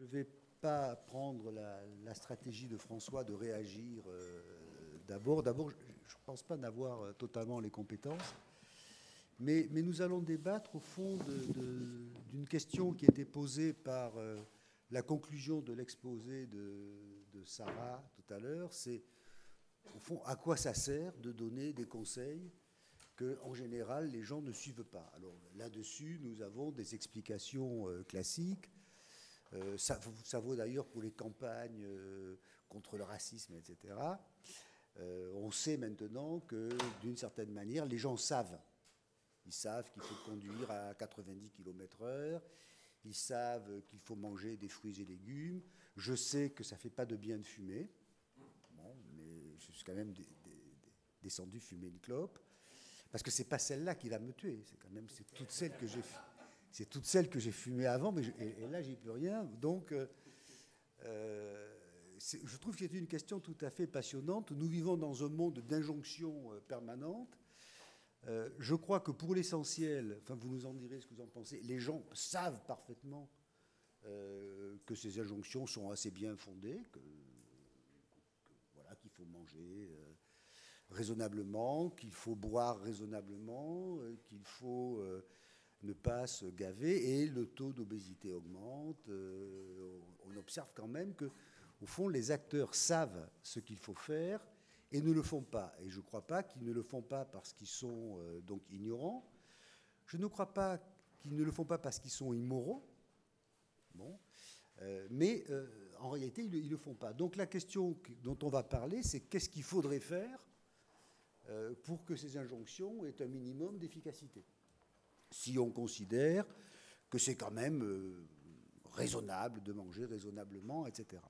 Je ne vais pas prendre la stratégie de François de réagir d'abord. D'abord, je ne pense pas n'avoir totalement les compétences. Mais nous allons débattre au fond d'une question qui a été posée par la conclusion de l'exposé de Sarah tout à l'heure. C'est, au fond, à quoi ça sert de donner des conseils que, en général, les gens ne suivent pas. Alors là-dessus, nous avons des explications classiques. Ça vaut d'ailleurs pour les campagnes contre le racisme, etc. On sait maintenant que, d'une certaine manière, les gens savent. Ils savent qu'il faut conduire à 90 km/h. Ils savent qu'il faut manger des fruits et légumes. Je sais que ça ne fait pas de bien de fumer. Bon, mais je suis quand même descendu fumer une clope. Parce que ce n'est pas celle-là qui va me tuer. C'est toutes celles que j'ai C'est toutes celles que j'ai fumées avant, mais et là, j'y peux rien. Donc, je trouve que c'est une question tout à fait passionnante. Nous vivons dans un monde d'injonctions permanentes. Je crois que pour l'essentiel, enfin, vous nous en direz ce que vous en pensez, les gens savent parfaitement que ces injonctions sont assez bien fondées, voilà, qu'il faut manger raisonnablement, qu'il faut boire raisonnablement, qu'il faut ne pas se gaver, et le taux d'obésité augmente. On observe quand même que, au fond, les acteurs savent ce qu'il faut faire et ne le font pas. Et je ne crois pas qu'ils ne le font pas parce qu'ils sont donc ignorants. Je ne crois pas qu'ils ne le font pas parce qu'ils sont immoraux. Bon. Mais en réalité, ils ne le font pas. Donc la question dont on va parler, c'est qu'est-ce qu'il faudrait faire pour que ces injonctions aient un minimum d'efficacité, si on considère que c'est quand même raisonnable de manger raisonnablement, etc.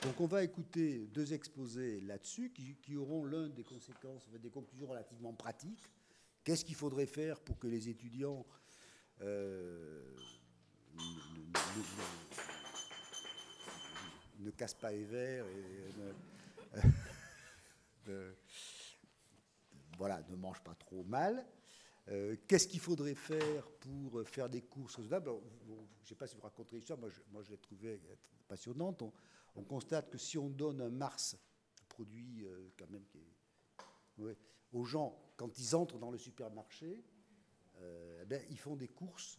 Donc on va écouter deux exposés là-dessus qui auront l'un des conséquences, des conclusions relativement pratiques. Qu'est-ce qu'il faudrait faire pour que les étudiants ne cassent pas les verres et voilà, ne mangent pas trop mal. Qu'est-ce qu'il faudrait faire pour faire des courses raisonnables? Je ne sais pas si vous raconterez l'histoire, moi je l'ai trouvée passionnante. On constate que si on donne un Mars, un produit quand même qui est, ouais, aux gens, quand ils entrent dans le supermarché, ils font des courses.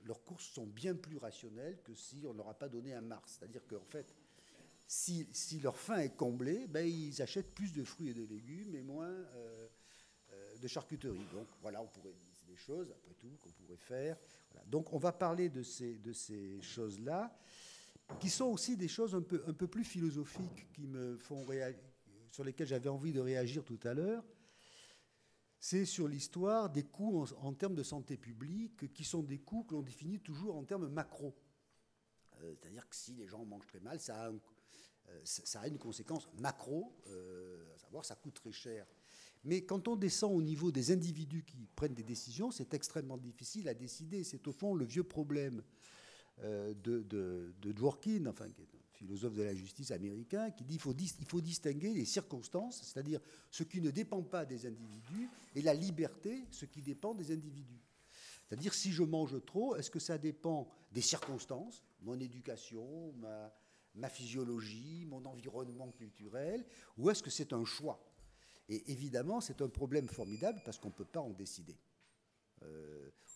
Leurs courses sont bien plus rationnelles que si on ne leur a pas donné un Mars. C'est-à-dire qu'en fait, si leur faim est comblée, ils achètent plus de fruits et de légumes et moins de charcuterie. Donc voilà, c'est des choses, après tout, qu'on pourrait faire. Voilà. Donc on va parler de ces choses-là, qui sont aussi des choses un peu plus philosophiques, qui me font sur lesquelles j'avais envie de réagir tout à l'heure. C'est sur l'histoire des coûts en termes de santé publique, qui sont des coûts que l'on définit toujours en termes macro. C'est-à-dire que si les gens mangent très mal, ça a une conséquence macro, à savoir ça coûte très cher. Mais quand on descend au niveau des individus qui prennent des décisions, c'est extrêmement difficile à décider. C'est au fond le vieux problème de Dworkin, enfin, qui est un philosophe de la justice américain, qui dit qu'il faut distinguer les circonstances, c'est-à-dire ce qui ne dépend pas des individus, et la liberté, ce qui dépend des individus. C'est-à-dire, si je mange trop, est-ce que ça dépend des circonstances, mon éducation, ma physiologie, mon environnement culturel, ou est-ce que c'est un choix? Et évidemment, c'est un problème formidable parce qu'on ne peut pas en décider.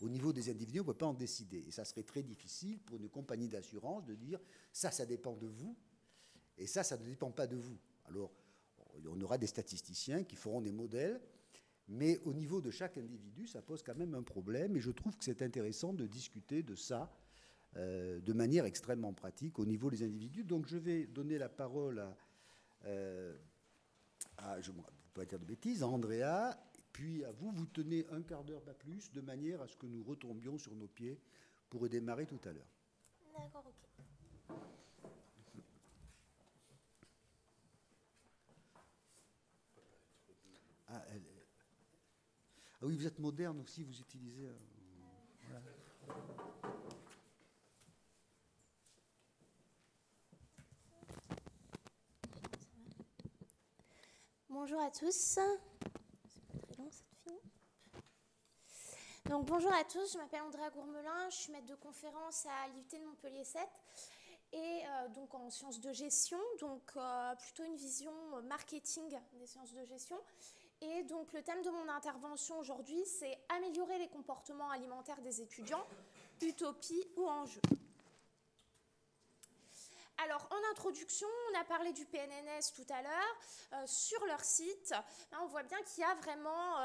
Au niveau des individus, on ne peut pas en décider. Et ça serait très difficile pour une compagnie d'assurance de dire ça dépend de vous, et ça ne dépend pas de vous. Alors, on aura des statisticiens qui feront des modèles, mais au niveau de chaque individu, ça pose quand même un problème. Et je trouve que c'est intéressant de discuter de ça de manière extrêmement pratique au niveau des individus. Donc, je vais donner la parole je ne vais pas dire de bêtises, à Andrea, puis à vous, vous tenez un quart d'heure, pas plus, de manière à ce que nous retombions sur nos pieds pour redémarrer tout à l'heure. D'accord, ok. Ah oui, vous êtes moderne aussi, vous utilisez... voilà. Bonjour à tous. C'est pas très long cette fille. Donc bonjour à tous, je m'appelle Andrea Gourmelin, je suis maître de conférence à l'IUT de Montpellier 7 et donc en sciences de gestion, donc plutôt une vision marketing des sciences de gestion. Et donc le thème de mon intervention aujourd'hui, c'est améliorer les comportements alimentaires des étudiants, utopie ou enjeu. Alors, en introduction, on a parlé du PNNS tout à l'heure. Sur leur site, on voit bien qu'il y a vraiment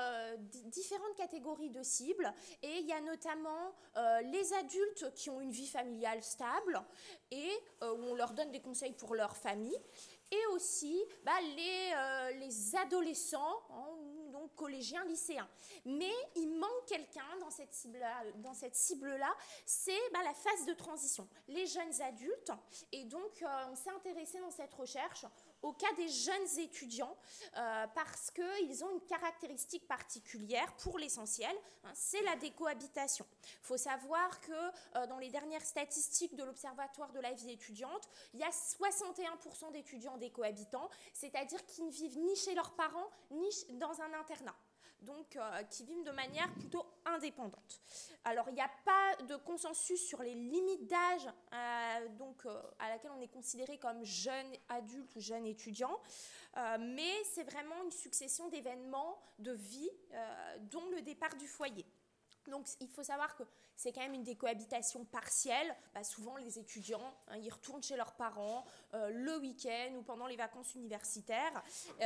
différentes catégories de cibles. Et il y a notamment les adultes qui ont une vie familiale stable et où on leur donne des conseils pour leur famille. Et aussi les adolescents, donc collégiens, lycéens. Mais il manque quelqu'un dans cette cible-là, c'est la phase de transition, les jeunes adultes. Et donc, on s'est intéressé dans cette recherche au cas des jeunes étudiants parce qu'ils ont une caractéristique particulière pour l'essentiel, c'est la décohabitation. Il faut savoir que dans les dernières statistiques de l'Observatoire de la vie étudiante, il y a 61% d'étudiants décohabitants, c'est-à-dire qui ne vivent ni chez leurs parents ni dans un internat. Donc qui vivent de manière plutôt indépendante. Alors, il n'y a pas de consensus sur les limites d'âge à laquelle on est considéré comme jeune adulte ou jeune étudiant, mais c'est vraiment une succession d'événements de vie, dont le départ du foyer. Donc, il faut savoir que c'est quand même une décohabitation partielle. Souvent, les étudiants, ils retournent chez leurs parents le week-end ou pendant les vacances universitaires.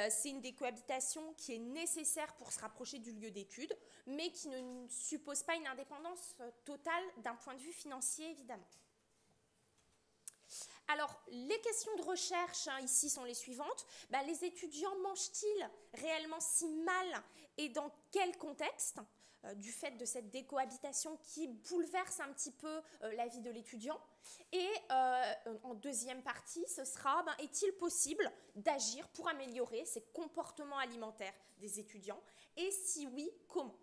C'est une décohabitation qui est nécessaire pour se rapprocher du lieu d'études, mais qui ne suppose pas une indépendance totale d'un point de vue financier, évidemment. Alors, les questions de recherche ici sont les suivantes. Les étudiants mangent-ils réellement si mal et dans quel contexte ? Du fait de cette décohabitation qui bouleverse un petit peu la vie de l'étudiant. Et en deuxième partie, ce sera, est-il possible d'agir pour améliorer ces comportements alimentaires des étudiants? Et si oui, comment?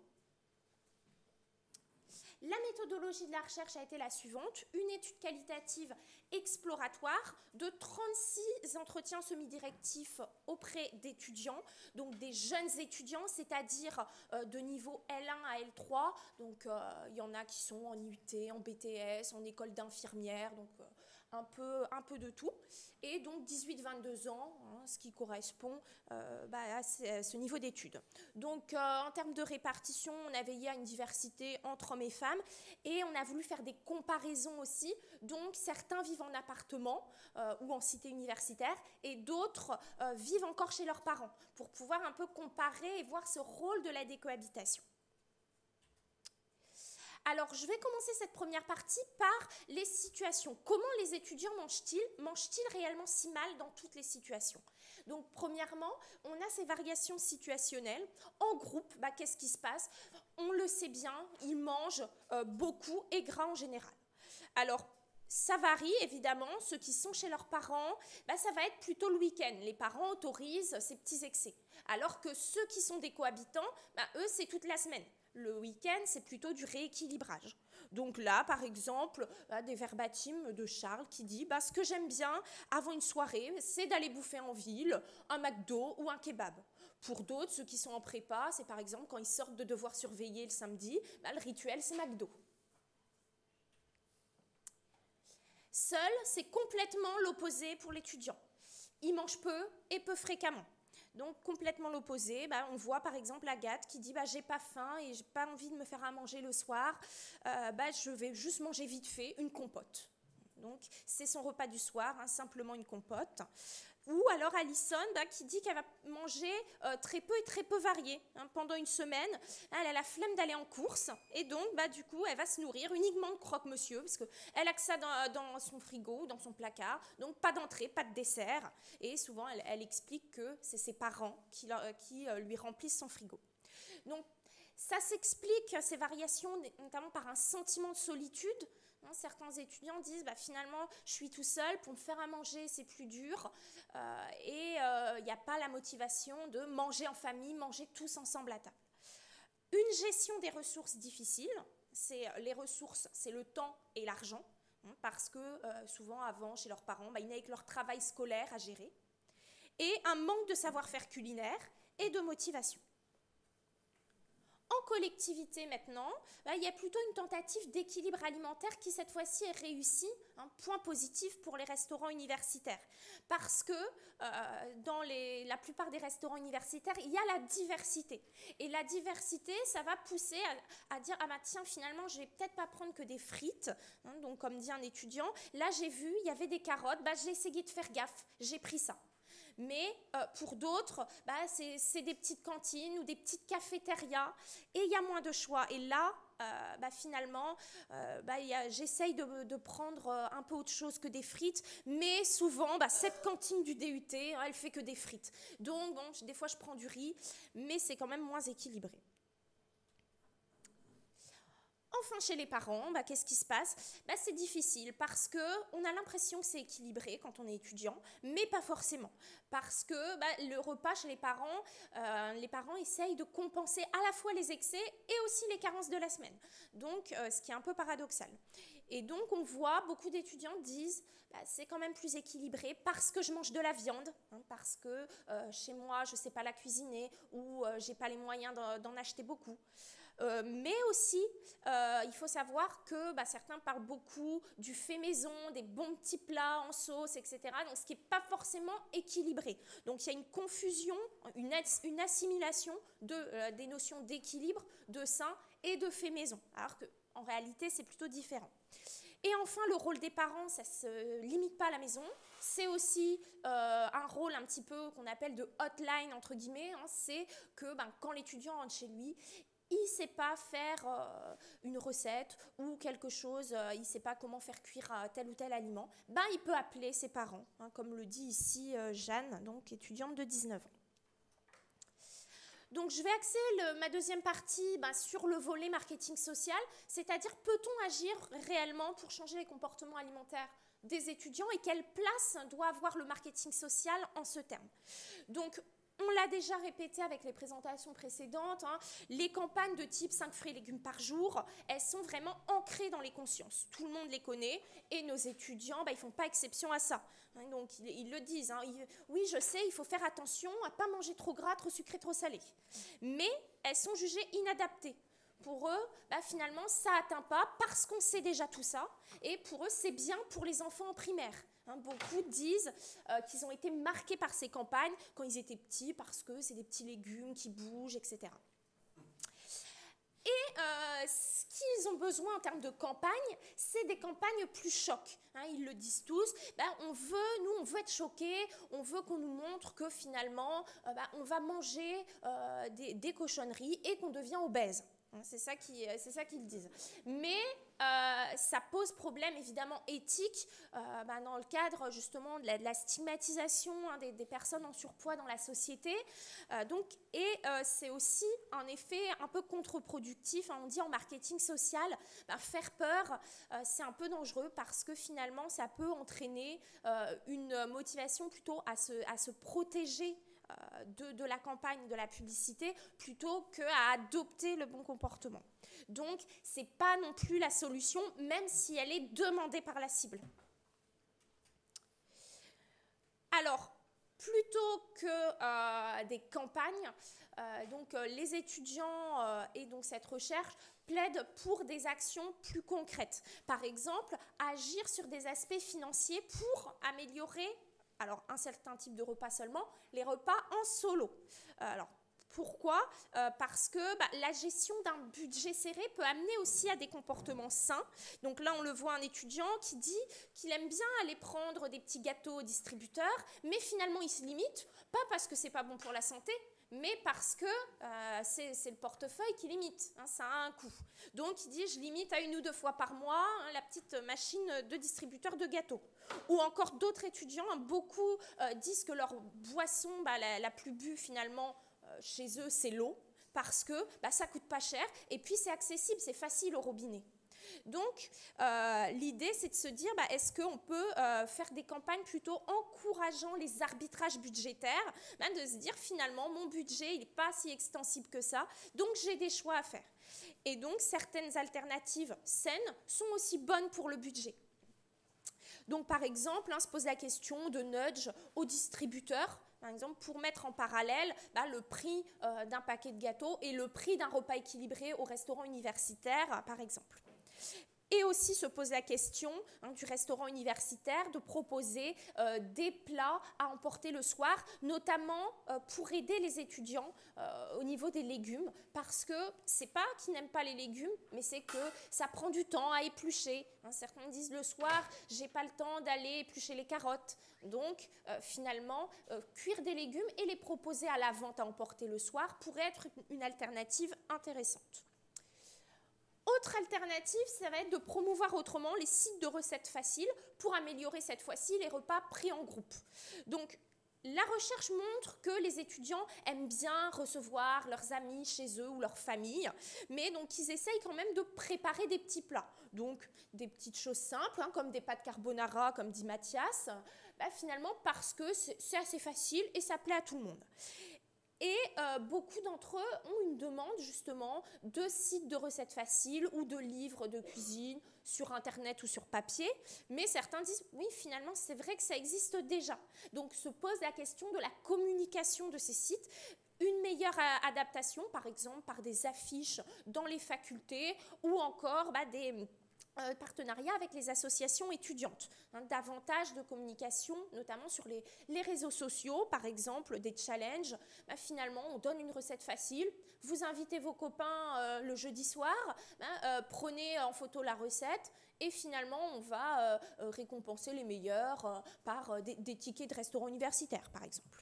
La méthodologie de la recherche a été la suivante, une étude qualitative exploratoire de 36 entretiens semi-directifs auprès d'étudiants, donc des jeunes étudiants, c'est-à-dire de niveau L1 à L3, donc il y en a qui sont en IUT, en BTS, en école d'infirmière, donc un peu de tout, et donc 18-22 ans, ce qui correspond à ce niveau d'études. Donc en termes de répartition, on a veillé à une diversité entre hommes et femmes, et on a voulu faire des comparaisons aussi, donc certains vivent en appartement ou en cité universitaire, et d'autres vivent encore chez leurs parents, pour pouvoir un peu comparer et voir ce rôle de la décohabitation. Alors, je vais commencer cette première partie par les situations. Comment les étudiants mangent-ils réellement si mal dans toutes les situations? Donc, premièrement, on a ces variations situationnelles. En groupe, qu'est-ce qui se passe? On le sait bien, ils mangent beaucoup et gras en général. Alors, ça varie, évidemment. Ceux qui sont chez leurs parents, ça va être plutôt le week-end. Les parents autorisent ces petits excès. Alors que ceux qui sont des cohabitants, eux, c'est toute la semaine. Le week-end, c'est plutôt du rééquilibrage. Donc là, par exemple, des verbatims de Charles qui dit « Ce que j'aime bien avant une soirée, c'est d'aller bouffer en ville, un McDo ou un kebab ». Pour d'autres, ceux qui sont en prépa, c'est par exemple quand ils sortent de devoir surveiller le samedi, le rituel, c'est McDo. Seul, c'est complètement l'opposé pour l'étudiant. Il mange peu et peu fréquemment. Donc, complètement l'opposé. On voit par exemple Agathe qui dit j'ai pas faim et j'ai pas envie de me faire à manger le soir. Je vais juste manger vite fait une compote. Donc, c'est son repas du soir, simplement une compote. Ou alors Alison qui dit qu'elle va manger très peu et très peu varié. Pendant une semaine, elle a la flemme d'aller en course et donc du coup elle va se nourrir uniquement de croque-monsieur parce qu'elle a que ça dans son frigo, dans son placard, donc pas d'entrée, pas de dessert. Et souvent elle explique que c'est ses parents qui lui remplissent son frigo. Donc ça s'explique, ces variations, notamment par un sentiment de solitude. Certains étudiants disent finalement je suis tout seul, pour me faire à manger c'est plus dur et il n'y a pas la motivation de manger en famille, manger tous ensemble à table. Une gestion des ressources difficiles, les ressources c'est le temps et l'argent parce que souvent avant chez leurs parents ils n'avaient que leur travail scolaire à gérer et un manque de savoir-faire culinaire et de motivation. En collectivité maintenant, il y a plutôt une tentative d'équilibre alimentaire qui cette fois-ci est réussie, un point positif pour les restaurants universitaires. Parce que dans la plupart des restaurants universitaires, il y a la diversité. Et la diversité, ça va pousser à dire, ah bah tiens, finalement, je vais peut-être pas prendre que des frites. Donc comme dit un étudiant, là j'ai vu, il y avait des carottes, j'ai essayé de faire gaffe, j'ai pris ça. Mais pour d'autres, c'est des petites cantines ou des petites cafétérias et il y a moins de choix. Et là, finalement, j'essaye de prendre un peu autre chose que des frites, mais souvent, cette cantine du DUT, elle fait que des frites. Donc, bon, des fois, je prends du riz, mais c'est quand même moins équilibré. Enfin, chez les parents, qu'est-ce qui se passe? C'est difficile parce qu'on a l'impression que c'est équilibré quand on est étudiant, mais pas forcément. Parce que le repas chez les parents essayent de compenser à la fois les excès et aussi les carences de la semaine. Donc, ce qui est un peu paradoxal. Et donc, on voit, beaucoup d'étudiants disent, c'est quand même plus équilibré parce que je mange de la viande, parce que chez moi, je ne sais pas la cuisiner ou je n'ai pas les moyens d'en acheter beaucoup. Mais aussi, il faut savoir que certains parlent beaucoup du fait maison, des bons petits plats en sauce, etc. Donc, ce qui n'est pas forcément équilibré. Donc, il y a une confusion, une assimilation des notions d'équilibre, de sain et de fait maison. Alors qu'en réalité, c'est plutôt différent. Et enfin, le rôle des parents, ça ne se limite pas à la maison. C'est aussi un rôle un petit peu qu'on appelle de hotline, entre guillemets. C'est que quand l'étudiant rentre chez lui, il ne sait pas faire une recette ou quelque chose, il ne sait pas comment faire cuire tel ou tel aliment, il peut appeler ses parents, comme le dit ici Jeanne, donc étudiante de 19 ans. Donc je vais axer ma deuxième partie sur le volet marketing social, c'est-à-dire peut-on agir réellement pour changer les comportements alimentaires des étudiants et quelle place doit avoir le marketing social en ce terme. Donc on l'a déjà répété avec les présentations précédentes, les campagnes de type 5 fruits et légumes par jour, elles sont vraiment ancrées dans les consciences. Tout le monde les connaît et nos étudiants, ils ne font pas exception à ça. Donc ils le disent, oui je sais, il faut faire attention à ne pas manger trop gras, trop sucré, trop salé. Mais elles sont jugées inadaptées. Pour eux, finalement, ça n'atteint pas parce qu'on sait déjà tout ça. Et pour eux, c'est bien pour les enfants en primaire. Beaucoup disent qu'ils ont été marqués par ces campagnes quand ils étaient petits parce que c'est des petits légumes qui bougent, etc. Et ce qu'ils ont besoin en termes de campagne, c'est des campagnes plus chocs. Ils le disent tous, on veut être choqués, on veut qu'on nous montre que finalement, on va manger des cochonneries et qu'on devient obèse. C'est ça qu'ils disent. Mais ça pose problème évidemment éthique dans le cadre justement de la stigmatisation des personnes en surpoids dans la société. C'est aussi un effet un peu contre-productif. On dit en marketing social, faire peur, c'est un peu dangereux parce que finalement ça peut entraîner une motivation plutôt à se protéger de la campagne, de la publicité, plutôt qu'à adopter le bon comportement. Donc, ce n'est pas non plus la solution, même si elle est demandée par la cible. Alors, plutôt que des campagnes, les étudiants et donc cette recherche plaident pour des actions plus concrètes. Par exemple, agir sur des aspects financiers pour améliorer un certain type de repas seulement, les repas en solo. Pourquoi ? Parce que la gestion d'un budget serré peut amener aussi à des comportements sains. Donc là, on le voit un étudiant qui dit qu'il aime bien aller prendre des petits gâteaux au distributeur, mais finalement, il se limite, pas parce que c'est pas bon pour la santé, mais parce que c'est le portefeuille qui limite, ça a un coût. Donc il dit, je limite à 1 ou 2 fois par mois la petite machine de distributeur de gâteaux. Ou encore d'autres étudiants, beaucoup disent que leur boisson la plus bue finalement chez eux, c'est l'eau, parce que ça ne coûte pas cher, et puis c'est accessible, c'est facile au robinet. Donc, l'idée, c'est de se dire, est-ce qu'on peut faire des campagnes plutôt encourageant les arbitrages budgétaires, de se dire, finalement, mon budget, il n'est pas si extensible que ça, donc j'ai des choix à faire. Et donc, certaines alternatives saines sont aussi bonnes pour le budget. Donc, par exemple, se pose la question de nudge au distributeur, par exemple, pour mettre en parallèle le prix d'un paquet de gâteaux et le prix d'un repas équilibré au restaurant universitaire, par exemple. Et aussi se pose la question du restaurant universitaire de proposer des plats à emporter le soir, notamment pour aider les étudiants au niveau des légumes, parce que c'est pas qu'ils n'aiment pas les légumes, mais c'est que ça prend du temps à éplucher. Certains disent le soir, j'ai pas le temps d'aller éplucher les carottes. Donc finalement, cuire des légumes et les proposer à la vente à emporter le soir pourrait être une alternative intéressante. Autre alternative, ça va être de promouvoir autrement les sites de recettes faciles pour améliorer cette fois-ci les repas pris en groupe. Donc, la recherche montre que les étudiants aiment bien recevoir leurs amis chez eux ou leur famille, mais donc ils essayent quand même de préparer des petits plats. Donc, des petites choses simples, comme des pâtes carbonara, comme dit Mathias, finalement parce que c'est assez facile et ça plaît à tout le monde. Et beaucoup d'entre eux ont une demande justement de sites de recettes faciles ou de livres de cuisine sur Internet ou sur papier. Mais certains disent, oui, finalement, c'est vrai que ça existe déjà. Donc se pose la question de la communication de ces sites. Une meilleure adaptation, par exemple, par des affiches dans les facultés ou encore des partenariat avec les associations étudiantes, davantage de communication, notamment sur les réseaux sociaux, par exemple des challenges. Finalement, on donne une recette facile, vous invitez vos copains le jeudi soir, prenez en photo la recette et finalement, on va récompenser les meilleurs par des tickets de restaurant universitaire, par exemple.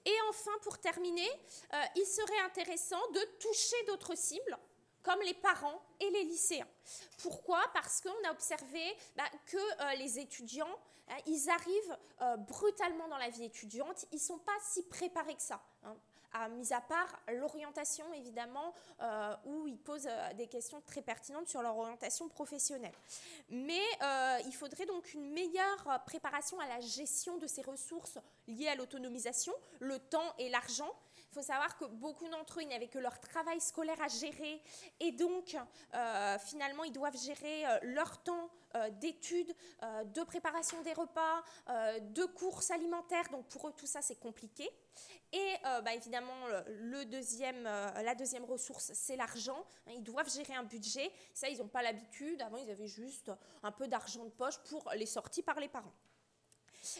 Et enfin, pour terminer, il serait intéressant de toucher d'autres cibles, comme les parents et les lycéens. Pourquoi? Parce qu'on a observé que les étudiants, ils arrivent brutalement dans la vie étudiante, ils ne sont pas si préparés que ça. Mis à part l'orientation, évidemment, où ils posent des questions très pertinentes sur leur orientation professionnelle. Mais il faudrait donc une meilleure préparation à la gestion de ces ressources liées à l'autonomisation, le temps et l'argent. Il faut savoir que beaucoup d'entre eux, ils n'avaient que leur travail scolaire à gérer et donc finalement, ils doivent gérer leur temps d'études, de préparation des repas, de courses alimentaires. Donc pour eux, tout ça, c'est compliqué. Et évidemment, la deuxième ressource, c'est l'argent. Ils doivent gérer un budget. Ça, ils n'ont pas l'habitude. Avant, ils avaient juste un peu d'argent de poche pour les sorties par les parents.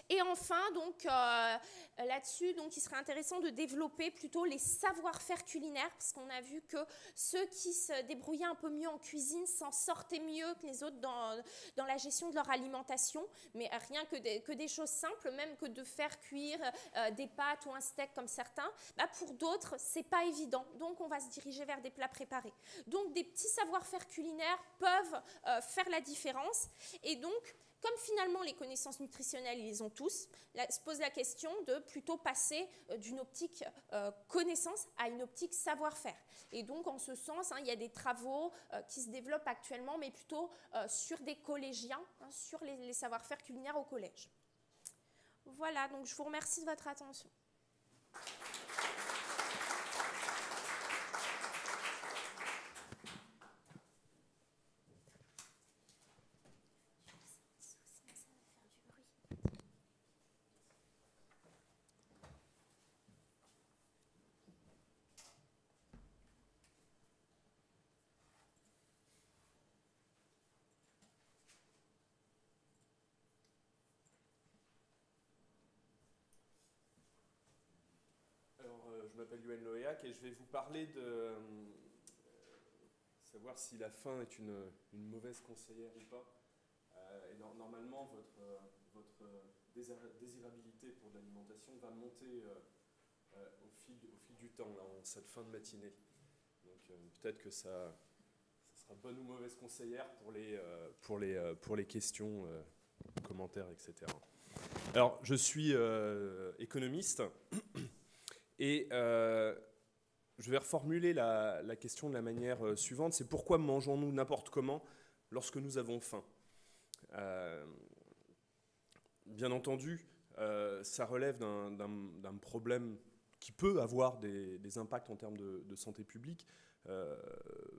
Et enfin, donc là-dessus, il serait intéressant de développer plutôt les savoir-faire culinaires, parce qu'on a vu que ceux qui se débrouillaient un peu mieux en cuisine s'en sortaient mieux que les autres dans la gestion de leur alimentation. Mais rien que des choses simples, même que de faire cuire des pâtes ou un steak comme certains, pour d'autres, c'est pas évident. Donc, on va se diriger vers des plats préparés. Donc, des petits savoir-faire culinaires peuvent faire la différence. Et donc, comme finalement les connaissances nutritionnelles, ils les ont tous, se pose la question de plutôt passer d'une optique connaissance à une optique savoir-faire. Et donc, en ce sens, il y a des travaux qui se développent actuellement, mais plutôt sur des collégiens, sur les savoir-faire culinaires au collège. Voilà, donc je vous remercie de votre attention. Je m'appelle Yoann Loéac et je vais vous parler de savoir si la faim est une mauvaise conseillère ou pas. Et normalement, votre désirabilité pour l'alimentation va monter au fil du temps, là, en cette fin de matinée. Donc peut-être que ça sera bonne ou mauvaise conseillère pour les questions, commentaires, etc. Alors, je suis économiste. Et je vais reformuler la question de la manière suivante, c'est pourquoi mangeons-nous n'importe comment lorsque nous avons faim? Bien entendu, ça relève d'un problème qui peut avoir des impacts en termes de santé publique.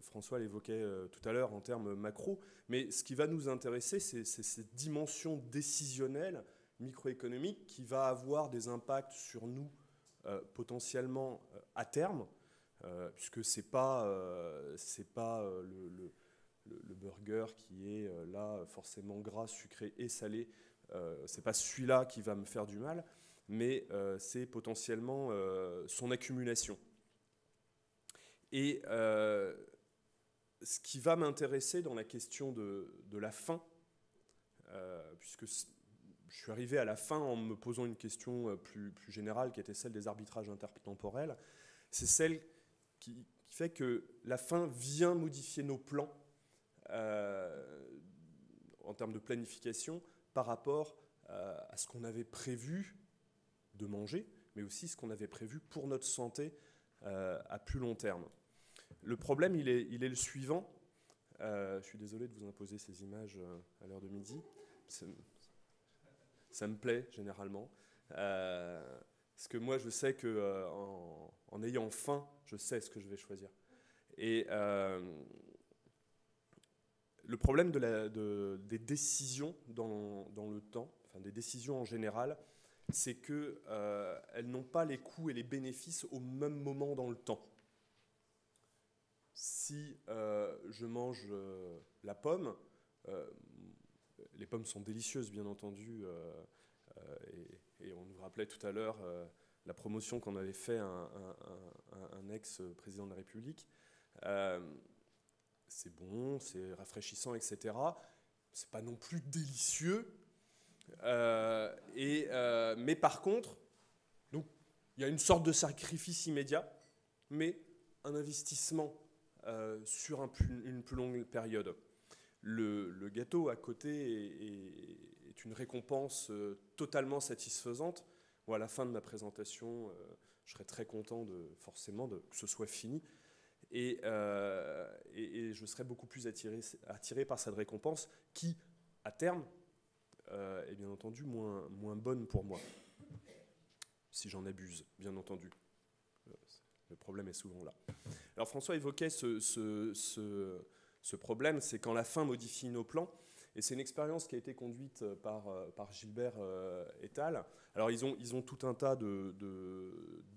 François l'évoquait tout à l'heure en termes macro, mais ce qui va nous intéresser, c'est cette dimension décisionnelle microéconomique qui va avoir des impacts sur nous potentiellement à terme, puisque c'est pas le burger qui est là forcément gras, sucré et salé. C'est pas celui-là qui va me faire du mal, mais c'est potentiellement son accumulation. Et ce qui va m'intéresser dans la question de la faim, puisque je suis arrivé à la fin en me posant une question plus générale qui était celle des arbitrages intertemporels, c'est celle qui fait que la faim vient modifier nos plans en termes de planification par rapport à ce qu'on avait prévu de manger, mais aussi ce qu'on avait prévu pour notre santé à plus long terme. Le problème, il est le suivant. Je suis désolé de vous imposer ces images à l'heure de midi. Ça me plaît généralement. Parce que moi, je sais qu'en ayant faim, je sais ce que je vais choisir. Et le problème des décisions dans le temps, enfin des décisions en général, c'est qu'elles n'ont pas les coûts et les bénéfices au même moment dans le temps. Si je mange la pomme, les pommes sont délicieuses, bien entendu, et on nous rappelait tout à l'heure la promotion qu'en avait fait un ex-président de la République. C'est bon, c'est rafraîchissant, etc. C'est pas non plus délicieux. Mais par contre, donc, il y a une sorte de sacrifice immédiat, mais un investissement sur une plus longue période. Le gâteau à côté est une récompense totalement satisfaisante. Bon, à la fin de ma présentation, je serai très content forcément que ce soit fini. Et je serai beaucoup plus attiré par cette récompense qui, à terme, est bien entendu moins bonne pour moi. Si j'en abuse, bien entendu. Le problème est souvent là. Alors François évoquait ce problème, c'est quand la faim modifie nos plans. Et c'est une expérience qui a été conduite par Gilbert et al. Alors ils ont tout un tas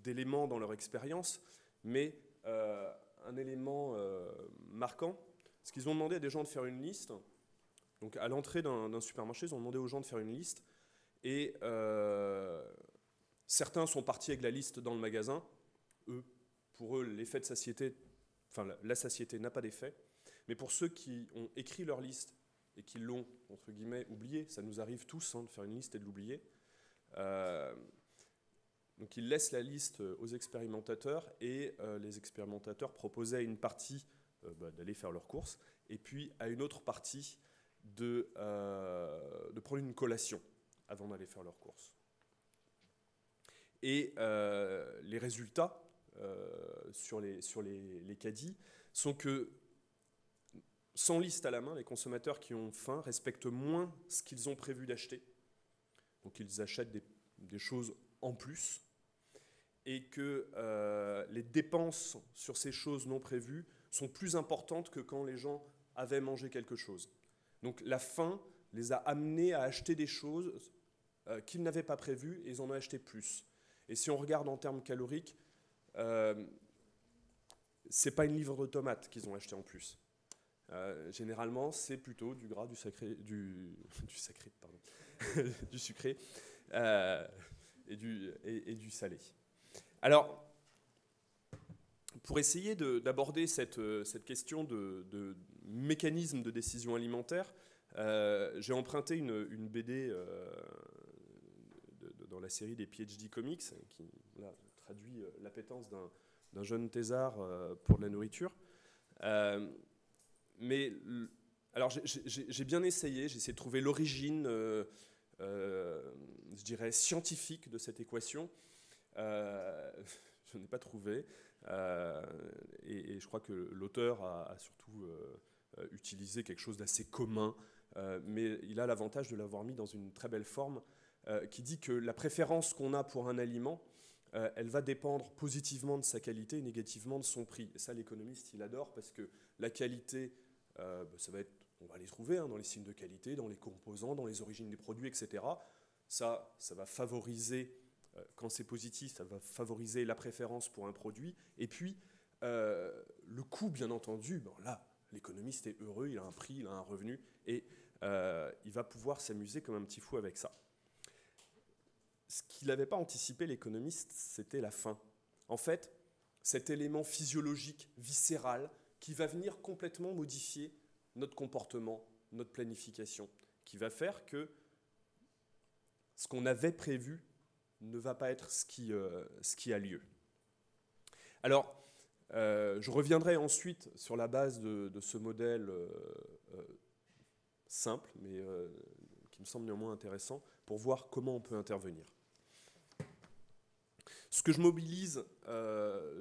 d'éléments dans leur expérience, mais un élément marquant, c'est qu'ils ont demandé à des gens de faire une liste. Donc à l'entrée d'un supermarché, ils ont demandé aux gens de faire une liste. Et certains sont partis avec la liste dans le magasin. Pour eux, l'effet de satiété, enfin la satiété n'a pas d'effet. Mais pour ceux qui ont écrit leur liste et qui l'ont, entre guillemets, oublié, ça nous arrive tous de faire une liste et de l'oublier. Donc ils laissent la liste aux expérimentateurs et les expérimentateurs proposaient à une partie d'aller faire leurs courses et puis à une autre partie de prendre une collation avant d'aller faire leurs courses. Et les résultats sur les caddies sont que sans liste à la main, les consommateurs qui ont faim respectent moins ce qu'ils ont prévu d'acheter. Donc ils achètent des choses en plus et que les dépenses sur ces choses non prévues sont plus importantes que quand les gens avaient mangé quelque chose. Donc la faim les a amenés à acheter des choses qu'ils n'avaient pas prévues et ils en ont acheté plus. Et si on regarde en termes caloriques, c'est pas une livre de tomates qu'ils ont acheté en plus. Généralement, c'est plutôt du gras, du sucré et du salé. Alors, pour essayer d'aborder cette question de mécanisme de décision alimentaire, j'ai emprunté une BD dans la série des PhD Comics qui traduit l'appétence d'un jeune thésard pour de la nourriture. Mais alors j'ai bien essayé, j'ai essayé de trouver l'origine, je dirais, scientifique de cette équation. Je n'ai pas trouvé. Et je crois que l'auteur a surtout utilisé quelque chose d'assez commun, mais il a l'avantage de l'avoir mis dans une très belle forme, qui dit que la préférence qu'on a pour un aliment, elle va dépendre positivement de sa qualité et négativement de son prix. Et ça, l'économiste, il adore, parce que la qualité, ça va être, on va les trouver dans les signes de qualité, dans les composants, dans les origines des produits, etc. Ça va favoriser, quand c'est positif, ça va favoriser la préférence pour un produit. Et puis, le coût, bien entendu, bon, là, l'économiste est heureux, il a un prix, il a un revenu, et il va pouvoir s'amuser comme un petit fou avec ça. Ce qu'il n'avait pas anticipé, l'économiste, c'était la faim. En fait, cet élément physiologique, viscéral, qui va venir complètement modifier notre comportement, notre planification, qui va faire que ce qu'on avait prévu ne va pas être ce qui a lieu. Alors, je reviendrai ensuite sur la base de ce modèle simple, mais qui me semble néanmoins intéressant, pour voir comment on peut intervenir. Ce que je mobilise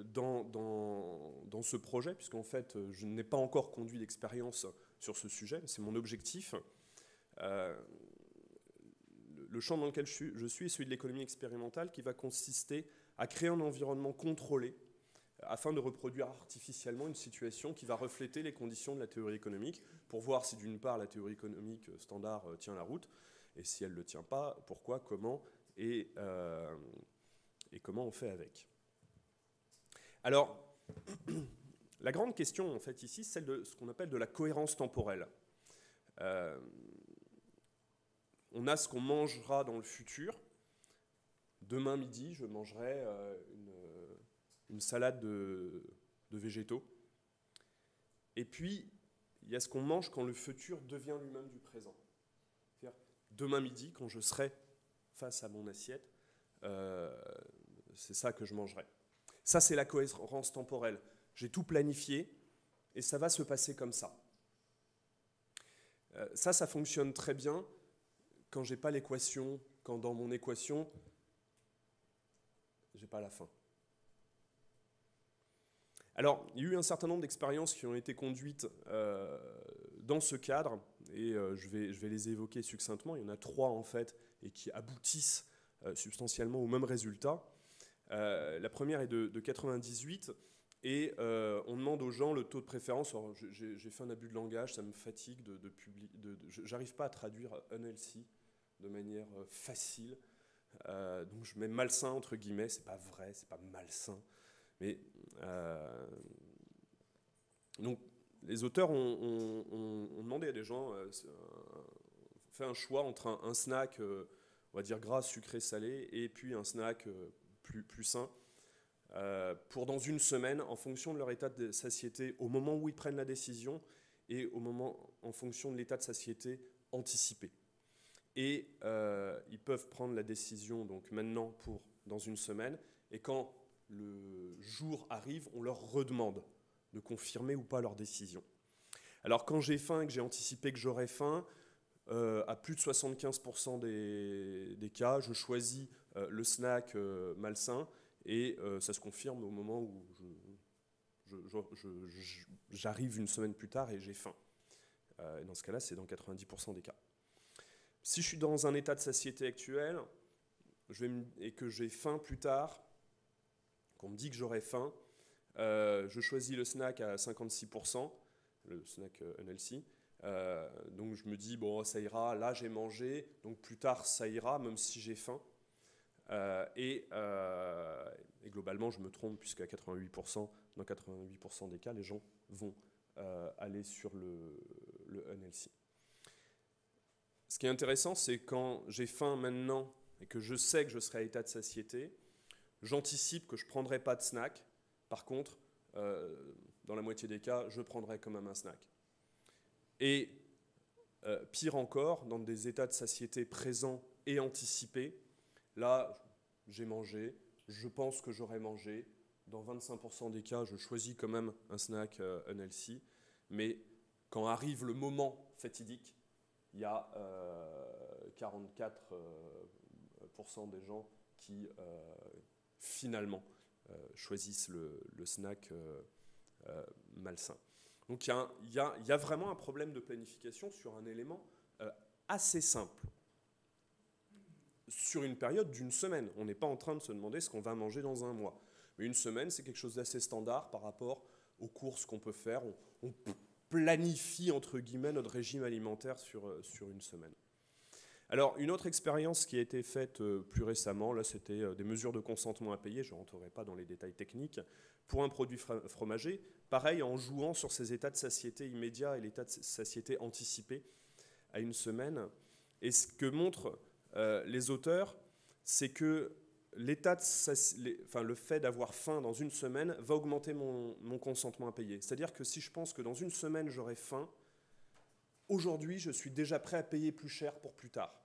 dans ce projet, puisqu'en fait, je n'ai pas encore conduit d'expérience sur ce sujet, c'est mon objectif. Le champ dans lequel je suis est celui de l'économie expérimentale, qui va consister à créer un environnement contrôlé afin de reproduire artificiellement une situation qui va refléter les conditions de la théorie économique, pour voir si d'une part la théorie économique standard tient la route, et si elle ne le tient pas, pourquoi, comment, et comment on fait avec. Alors, la grande question en fait ici, c'est celle de ce qu'on appelle de la cohérence temporelle. On a ce qu'on mangera dans le futur. Demain midi, je mangerai une salade de végétaux. Et puis, il y a ce qu'on mange quand le futur devient lui-même du présent. C'est-à-dire, demain midi, quand je serai face à mon assiette, c'est ça que je mangerai. Ça, c'est la cohérence temporelle. J'ai tout planifié et ça va se passer comme ça. Ça fonctionne très bien quand je n'ai pas l'équation, quand dans mon équation, je n'ai pas la fin. Alors, il y a eu un certain nombre d'expériences qui ont été conduites dans ce cadre, et je vais les évoquer succinctement. Il y en a 3 en fait, et qui aboutissent substantiellement au même résultat. La première est de 98, et on demande aux gens le taux de préférence. Alors, j'ai fait un abus de langage, ça me fatigue j'arrive pas à traduire unhealthy de manière facile, donc je mets malsain entre guillemets, c'est pas vrai, c'est pas malsain, mais donc les auteurs ont demandé à des gens, fait un choix entre un snack, on va dire gras, sucré, salé, et puis un snack plus sain, pour dans une semaine, en fonction de leur état de satiété, au moment où ils prennent la décision, et en fonction de l'état de satiété anticipé. Et ils peuvent prendre la décision donc maintenant pour dans une semaine, et quand le jour arrive, on leur redemande de confirmer ou pas leur décision. Alors quand j'ai faim et que j'ai anticipé que j'aurais faim, à plus de 75% des cas, je choisis le snack malsain, et ça se confirme au moment où j'arrive une semaine plus tard et j'ai faim. Et dans ce cas-là, c'est dans 90% des cas. Si je suis dans un état de satiété actuel et que j'ai faim plus tard, qu'on me dit que j'aurai faim, je choisis le snack à 56%, le snack unhealthy. Donc je me dis, bon, ça ira, là j'ai mangé, donc plus tard ça ira, même si j'ai faim. Et globalement, je me trompe, puisqu'à 88%, dans 88% des cas, les gens vont aller sur le unhealthy. Ce qui est intéressant, c'est quand j'ai faim maintenant et que je sais que je serai à état de satiété, j'anticipe que je ne prendrai pas de snack. Par contre, dans la moitié des cas, je prendrai quand même un snack. Et pire encore, dans des états de satiété présents et anticipés, là, j'ai mangé, je pense que j'aurai mangé. Dans 25% des cas, je choisis quand même un snack unhealthy. Mais quand arrive le moment fatidique, il y a 44% des gens qui finalement choisissent le snack malsain. Donc il y a vraiment un problème de planification sur un élément assez simple. Sur une période d'une semaine, on n'est pas en train de se demander ce qu'on va manger dans un mois. Mais une semaine, c'est quelque chose d'assez standard par rapport aux courses qu'on peut faire. On planifie, entre guillemets, notre régime alimentaire sur une semaine. Alors, une autre expérience qui a été faite plus récemment, là c'était des mesures de consentement à payer, je ne rentrerai pas dans les détails techniques, pour un produit fromager, pareil en jouant sur ces états de satiété immédiats et l'état de satiété anticipé à une semaine. Et ce que montrent les auteurs, c'est que le fait d'avoir faim dans une semaine va augmenter mon consentement à payer. C'est-à-dire que si je pense que dans une semaine j'aurai faim, aujourd'hui je suis déjà prêt à payer plus cher pour plus tard.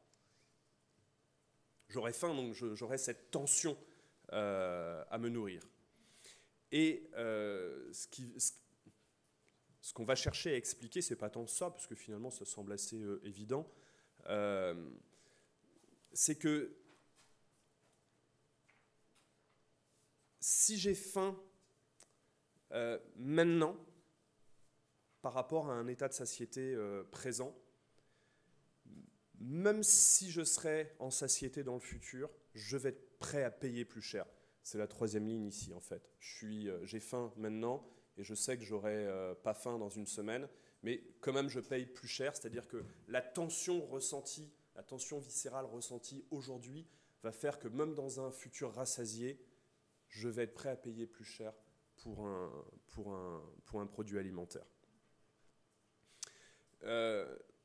J'aurai faim, donc j'aurai cette tension à me nourrir. Et ce qu'on va chercher à expliquer, c'est pas tant ça, parce que finalement ça semble assez évident, c'est que si j'ai faim maintenant, par rapport à un état de satiété présent, même si je serai en satiété dans le futur, je vais être prêt à payer plus cher. C'est la troisième ligne ici, en fait. J'ai faim maintenant et je sais que j'aurai pas faim dans une semaine, mais quand même, je paye plus cher. C'est-à-dire que la tension ressentie, la tension viscérale ressentie aujourd'hui va faire que même dans un futur rassasié, je vais être prêt à payer plus cher pour un produit alimentaire.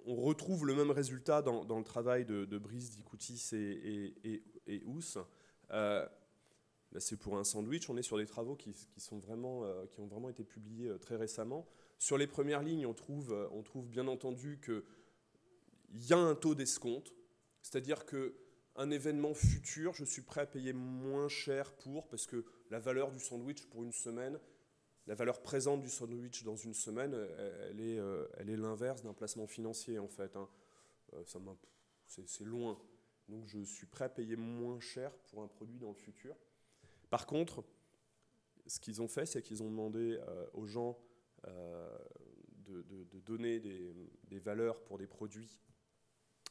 On retrouve le même résultat dans le travail de Brice, Dikoutis et Hous. Là, c'est pour un sandwich. On est sur des travaux qui ont vraiment été publiés très récemment. Sur les premières lignes, on trouve bien entendu qu'il y a un taux d'escompte, c'est-à-dire qu'un événement futur, je suis prêt à payer moins cher parce que la valeur du sandwich pour une semaine, la valeur présente du sandwich dans une semaine, elle est l'inverse d'un placement financier, en fait. Hein. C'est loin. Donc, je suis prêt à payer moins cher pour un produit dans le futur. Par contre, ce qu'ils ont fait, c'est qu'ils ont demandé aux gens de donner des valeurs pour des produits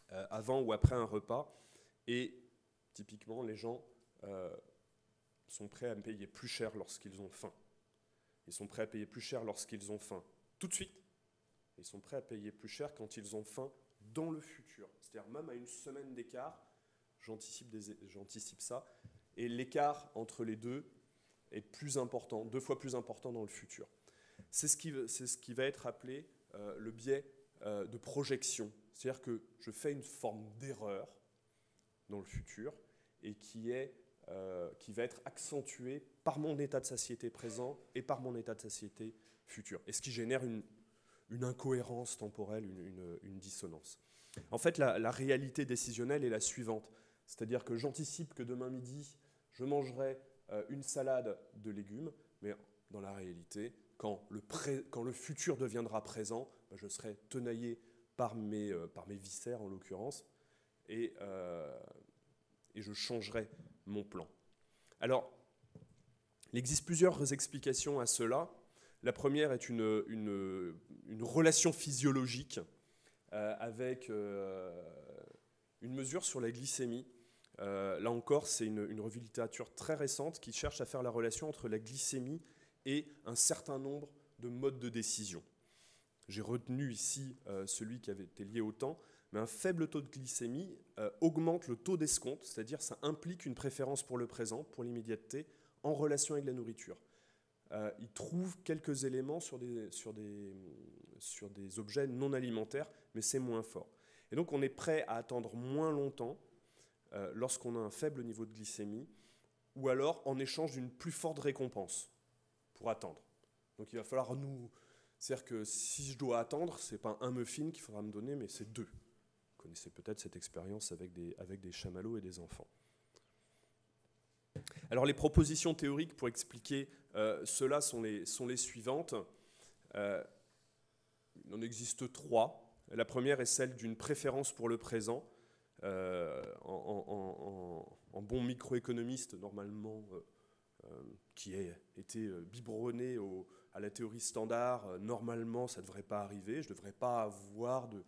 avant ou après un repas. Et typiquement, les gens sont prêts à payer plus cher lorsqu'ils ont faim. Ils sont prêts à payer plus cher lorsqu'ils ont faim tout de suite. Ils sont prêts à payer plus cher quand ils ont faim dans le futur. C'est-à-dire même à une semaine d'écart, j'anticipe ça. Et l'écart entre les deux est plus important, 2 fois plus important dans le futur. C'est ce qui va être appelé le biais de projection. C'est-à-dire que je fais une forme d'erreur dans le futur et qui va être accentué par mon état de satiété présent et par mon état de satiété futur. Et ce qui génère une incohérence temporelle, une dissonance. En fait, la réalité décisionnelle est la suivante. C'est-à-dire que j'anticipe que demain midi, je mangerai une salade de légumes, mais dans la réalité, quand le futur deviendra présent, je serai tenaillé par mes viscères en l'occurrence, et je changerai mon plan. Alors, il existe plusieurs explications à cela. La première est une relation physiologique avec une mesure sur la glycémie. Là encore, c'est une revue de littérature très récente qui cherche à faire la relation entre la glycémie et un certain nombre de modes de décision. J'ai retenu ici celui qui avait été lié au temps, mais un faible taux de glycémie augmente le taux d'escompte, c'est-à-dire ça implique une préférence pour le présent, pour l'immédiateté, en relation avec la nourriture. Il trouve quelques éléments sur des objets non alimentaires, mais c'est moins fort. Et donc on est prêt à attendre moins longtemps lorsqu'on a un faible niveau de glycémie, ou alors en échange d'une plus forte récompense pour attendre. Donc il va falloir c'est-à-dire que si je dois attendre, ce n'est pas un muffin qu'il faudra me donner, mais c'est 2. Vous connaissez peut-être cette expérience avec des chamallows et des enfants. Alors les propositions théoriques pour expliquer cela sont les suivantes. Il en existe 3. La première est celle d'une préférence pour le présent. En bon microéconomiste, normalement, qui a été biberonné à la théorie standard, normalement, ça ne devrait pas arriver. Je ne devrais pas avoir de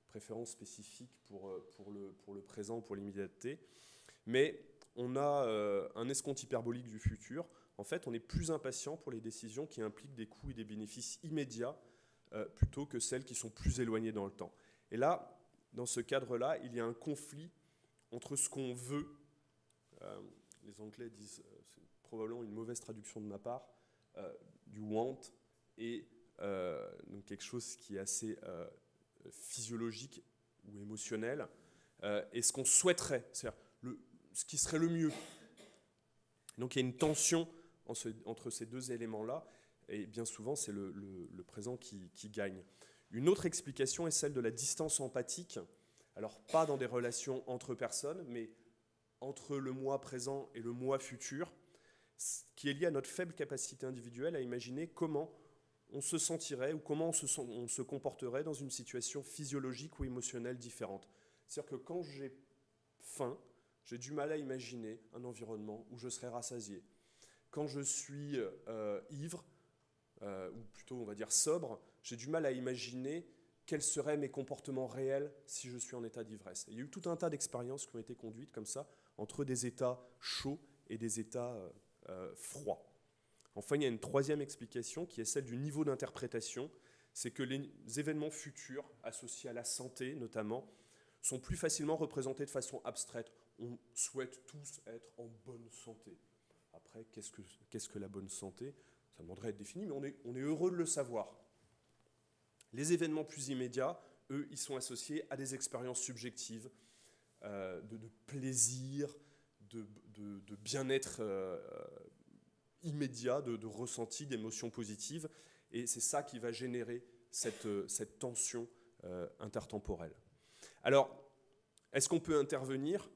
préférence spécifique pour le présent, pour l'immédiateté. Mais on a un escompte hyperbolique du futur. En fait, on est plus impatient pour les décisions qui impliquent des coûts et des bénéfices immédiats plutôt que celles qui sont plus éloignées dans le temps. Et là, dans ce cadre-là, il y a un conflit entre ce qu'on veut, les Anglais disent, c'est probablement une mauvaise traduction de ma part, du want, et donc quelque chose qui est assez physiologique ou émotionnel, et ce qu'on souhaiterait, c'est-à-dire ce qui serait le mieux. Donc il y a une tension entre ces deux éléments-là, et bien souvent c'est le présent qui gagne. Une autre explication est celle de la distance empathique, alors pas dans des relations entre personnes, mais entre le moi présent et le moi futur, qui est lié à notre faible capacité individuelle à imaginer comment on se sentirait ou comment on se comporterait dans une situation physiologique ou émotionnelle différente. C'est-à-dire que quand j'ai faim, j'ai du mal à imaginer un environnement où je serais rassasié. Quand je suis ivre, ou plutôt on va dire sobre, j'ai du mal à imaginer quels seraient mes comportements réels si je suis en état d'ivresse. Il y a eu tout un tas d'expériences qui ont été conduites comme ça, entre des états chauds et des états froids. Enfin, il y a une troisième explication qui est celle du niveau d'interprétation. C'est que les événements futurs, associés à la santé notamment, sont plus facilement représentés de façon abstraite. On souhaite tous être en bonne santé. Après, qu'est-ce que la bonne santé? Ça demanderait à être défini, mais on est heureux de le savoir. Les événements plus immédiats, eux, ils sont associés à des expériences subjectives, de plaisir, de bien-être immédiat, de ressenti, d'émotions positives. Et c'est ça qui va générer cette tension intertemporelle. Alors, est-ce qu'on peut intervenir?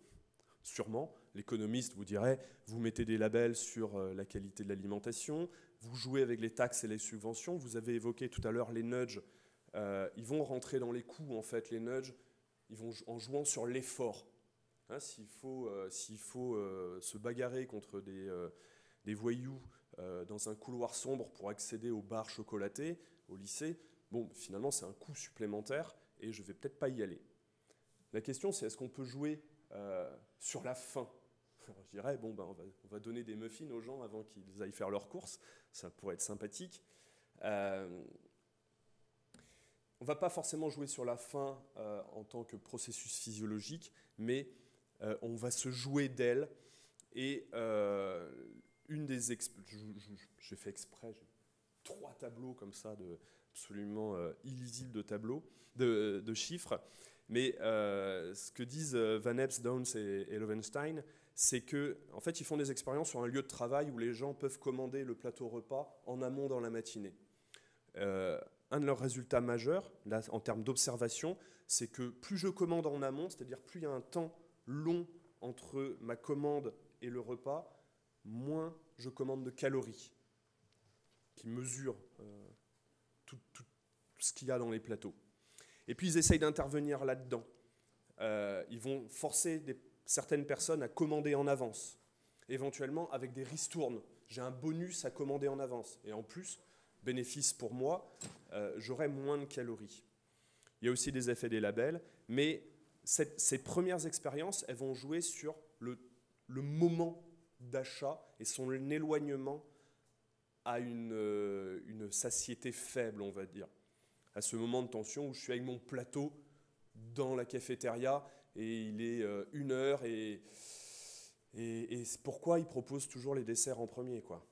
Sûrement. L'économiste vous dirait, vous mettez des labels sur la qualité de l'alimentation, vous jouez avec les taxes et les subventions. Vous avez évoqué tout à l'heure les nudges. Ils vont rentrer dans les coûts, en fait, les nudges. Ils vont en jouant sur l'effort. Hein, s'il faut se bagarrer contre des voyous dans un couloir sombre pour accéder aux barres chocolatées au lycée, bon, finalement, c'est un coût supplémentaire et je ne vais peut-être pas y aller. La question, c'est est-ce qu'on peut jouer sur la faim? Alors, je dirais, bon, ben, on va donner des muffins aux gens avant qu'ils aillent faire leurs courses. Ça pourrait être sympathique. On ne va pas forcément jouer sur la faim en tant que processus physiologique, mais on va se jouer d'elle. Et j'ai fait exprès, j'ai 3 tableaux comme ça, absolument illisibles de chiffres. Mais ce que disent Van Epps, Downs et Loewenstein, c'est qu'en fait, ils font des expériences sur un lieu de travail où les gens peuvent commander le plateau repas en amont dans la matinée. Un de leurs résultats majeurs, là, en termes d'observation, c'est que plus je commande en amont, c'est-à-dire plus il y a un temps long entre ma commande et le repas, moins je commande de calories, qui mesurent tout ce qu'il y a dans les plateaux. Et puis ils essayent d'intervenir là-dedans. Ils vont forcer certaines personnes à commander en avance, éventuellement avec des ristournes. J'ai un bonus à commander en avance. Et en plus, bénéfice pour moi, j'aurai moins de calories. Il y a aussi des effets des labels, mais ces premières expériences, elles vont jouer sur le moment d'achat et son éloignement à une satiété faible, on va dire. À ce moment de tension où je suis avec mon plateau dans la cafétéria et il est 1h et c'est pourquoi ils proposent toujours les desserts en premier, quoi.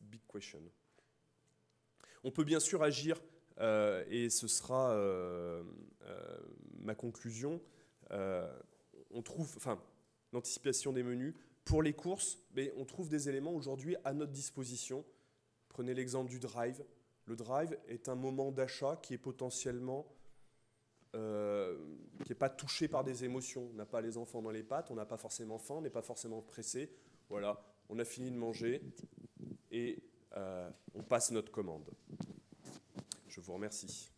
Big question. On peut bien sûr agir, et ce sera ma conclusion, on trouve, l'anticipation des menus. Pour les courses, mais on trouve des éléments aujourd'hui à notre disposition. Prenez l'exemple du drive. Le drive est un moment d'achat qui est potentiellement qui n'est pas touché par des émotions. On n'a pas les enfants dans les pattes, on n'a pas forcément faim, on n'est pas forcément pressé. Voilà, on a fini de manger et on passe notre commande. Je vous remercie.